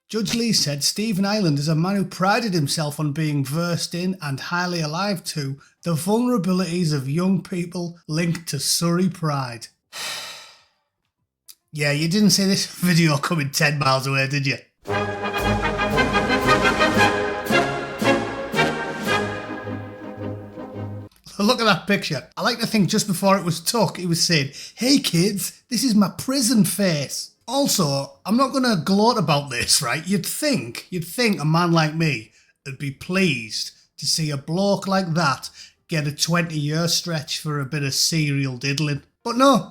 Judge Lee said Stephen Ireland is a man who prided himself on being versed in and highly alive to the vulnerabilities of young people linked to Surrey pride. Yeah, you didn't see this video coming 10 miles away, did you? Look at that picture. I like to think just before it was took, he was saying, "Hey kids, this is my prison face." Also, I'm not going to gloat about this, right? You'd think a man like me would be pleased to see a bloke like that get a 20-year stretch for a bit of serial diddling. But no,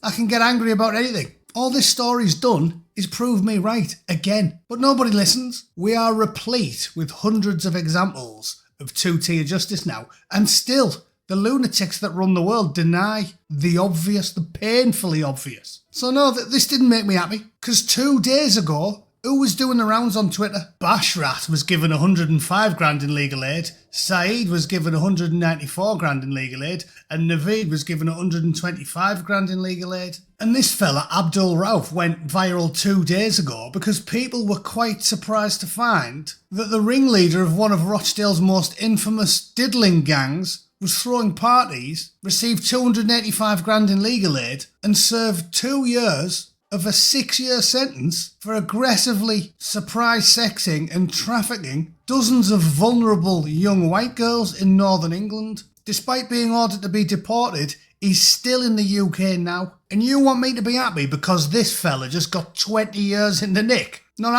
I can get angry about anything. All this story's done is prove me right again. But nobody listens. We are replete with hundreds of examples of two-tier justice now, and still the lunatics that run the world deny the obvious, the painfully obvious. So no, this didn't make me happy, because 2 days ago, who was doing the rounds on Twitter? Bashrat was given 105 grand in legal aid, Saeed was given 194 grand in legal aid, and Naveed was given 125 grand in legal aid. And this fella, Abdul Rauf, went viral 2 days ago because people were quite surprised to find that the ringleader of one of Rochdale's most infamous diddling gangs was throwing parties, received 285 grand in legal aid, and served 2 years of a 6-year sentence for aggressively surprise sexing and trafficking dozens of vulnerable young white girls in northern England. Despite being ordered to be deported, he's still in the UK now. And you want me to be happy because this fella just got 20 years in the nick? Not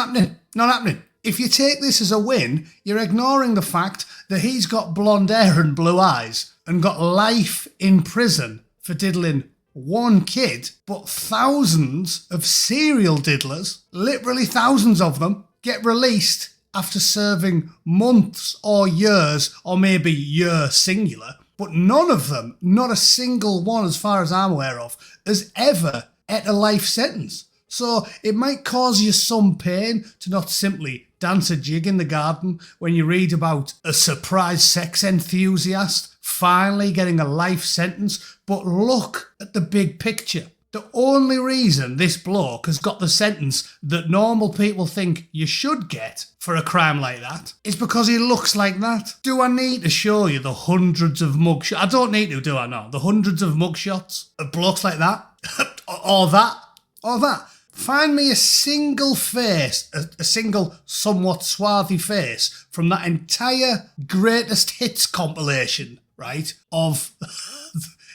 happening. If you take this as a win, you're ignoring the fact that he's got blonde hair and blue eyes and got life in prison for diddling one kid, but thousands of serial diddlers, literally thousands of them, get released after serving months or years, or maybe year singular, but none of them, not a single one as far as I'm aware of, has ever had a life sentence. So it might cause you some pain to not simply dance a jig in the garden when you read about a surprise sex enthusiast finally getting a life sentence, but look at the big picture. The only reason this bloke has got the sentence that normal people think you should get for a crime like that is because he looks like that. Do I need to show you the hundreds of mugshots? I don't need to, do I? No. The hundreds of mugshots of blokes like that? or that. Find me a single face, a single somewhat swarthy face from that entire greatest hits compilation, right, of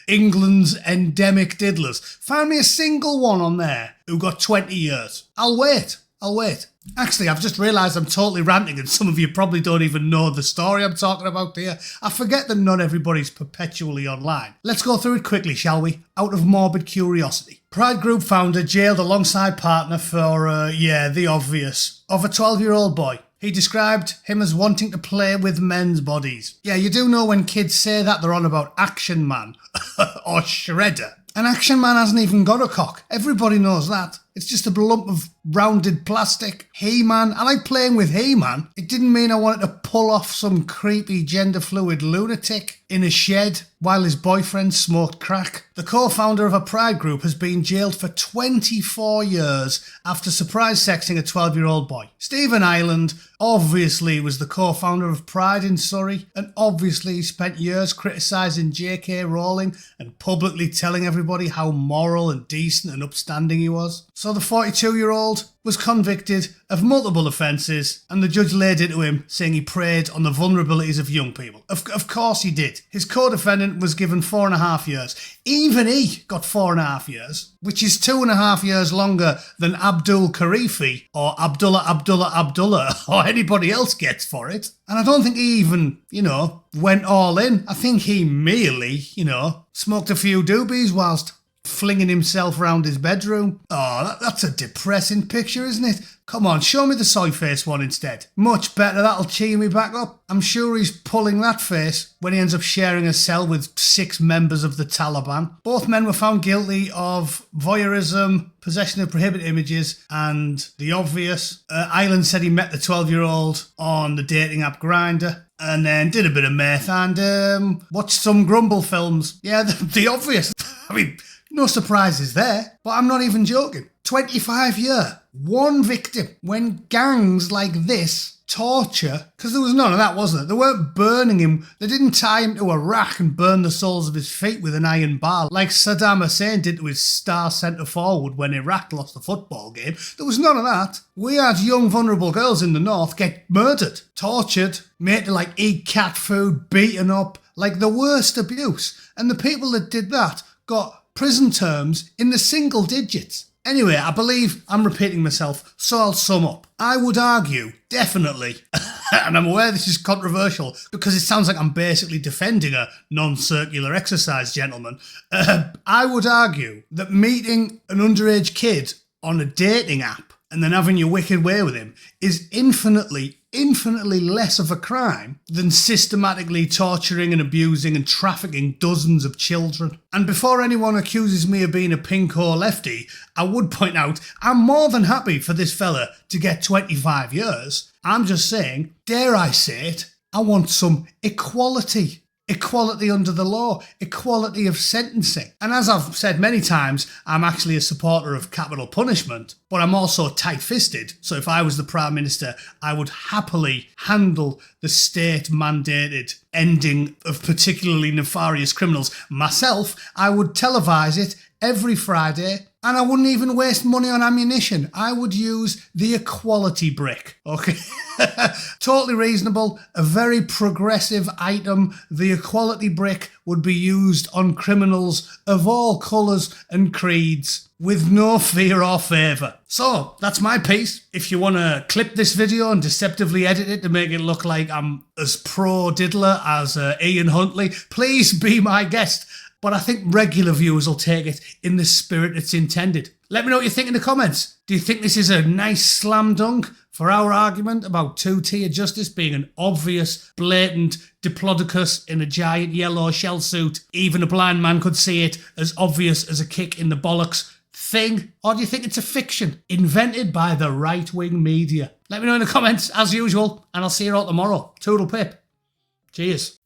England's endemic diddlers. Find me a single one on there who got 20 years. I'll wait. Actually, I've just realised I'm totally ranting and some of you probably don't even know the story I'm talking about here. I forget that not everybody's perpetually online. Let's go through it quickly, shall we? Out of morbid curiosity. Pride Group founder jailed alongside partner for, the obvious, of a 12-year-old boy. He described him as wanting to play with men's bodies. Yeah, you do know when kids say that they're on about Action Man or Shredder. An Action Man hasn't even got a cock. Everybody knows that. It's just a lump of rounded plastic. He-Man, I like playing with He-Man. It didn't mean I wanted to pull off some creepy gender-fluid lunatic in a shed while his boyfriend smoked crack. The co-founder of a pride group has been jailed for 24 years after surprise sexing a 12-year-old boy. Stephen Ireland obviously was the co-founder of Pride in Surrey, and obviously he spent years criticising J.K. Rowling and publicly telling everybody how moral and decent and upstanding he was. So the 42-year-old was convicted of multiple offences, and the judge laid into him saying he preyed on the vulnerabilities of young people. Of course he did. His co-defendant was given 4.5 years. Even he got 4.5 years, which is 2.5 years longer than Abdul Kharifi or Abdullah or anybody else gets for it. And I don't think he even, went all in. I think he merely, smoked a few doobies whilst flinging himself around his bedroom. Oh, that's a depressing picture, isn't it? Come on, show me the soy face one instead. Much better, that'll cheer me back up. I'm sure he's pulling that face when he ends up sharing a cell with 6 members of the Taliban. Both men were found guilty of voyeurism, possession of prohibited images, and the obvious. Ireland said he met the 12-year-old on the dating app Grindr, and then did a bit of meth and watched some Grumble films. Yeah, the obvious. I mean, no surprises there, but I'm not even joking. 25 year. one victim. When gangs like this torture, because there was none of that, wasn't there? They weren't burning him. They didn't tie him to a rack and burn the soles of his feet with an iron bar like Saddam Hussein did to his star centre forward when Iraq lost the football game. There was none of that. We had young vulnerable girls in the north get murdered, tortured, made to eat cat food, beaten up, like the worst abuse. And the people that did that got prison terms in the single digits. Anyway, I believe I'm repeating myself, so I'll sum up. I would argue, definitely, and I'm aware this is controversial because it sounds like I'm basically defending a non-circular exercise, gentlemen. I would argue that meeting an underage kid on a dating app and then having your wicked way with him is infinitely less of a crime than systematically torturing and abusing and trafficking dozens of children. And before anyone accuses me of being a pinko lefty, I would point out I'm more than happy for this fella to get 25 years. I'm just saying, dare I say it, I want some equality. Equality under the law, equality of sentencing. And as I've said many times, I'm actually a supporter of capital punishment, but I'm also tight-fisted. So if I was the Prime Minister, I would happily handle the state-mandated ending of particularly nefarious criminals myself. I would televise it every Friday, and I wouldn't even waste money on ammunition. I would use the equality brick, okay? Totally reasonable, a very progressive item. The equality brick would be used on criminals of all colours and creeds with no fear or favour. So, that's my piece. If you want to clip this video and deceptively edit it to make it look like I'm as pro-diddler as Ian Huntley, please be my guest. But I think regular viewers will take it in the spirit it's intended. Let me know what you think in the comments. Do you think this is a nice slam dunk for our argument about two-tier justice being an obvious, blatant diplodocus in a giant yellow shell suit? Even a blind man could see it as obvious as a kick in the bollocks thing? Or do you think it's a fiction invented by the right-wing media? Let me know in the comments, as usual, and I'll see you all tomorrow. Toodle pip. Cheers.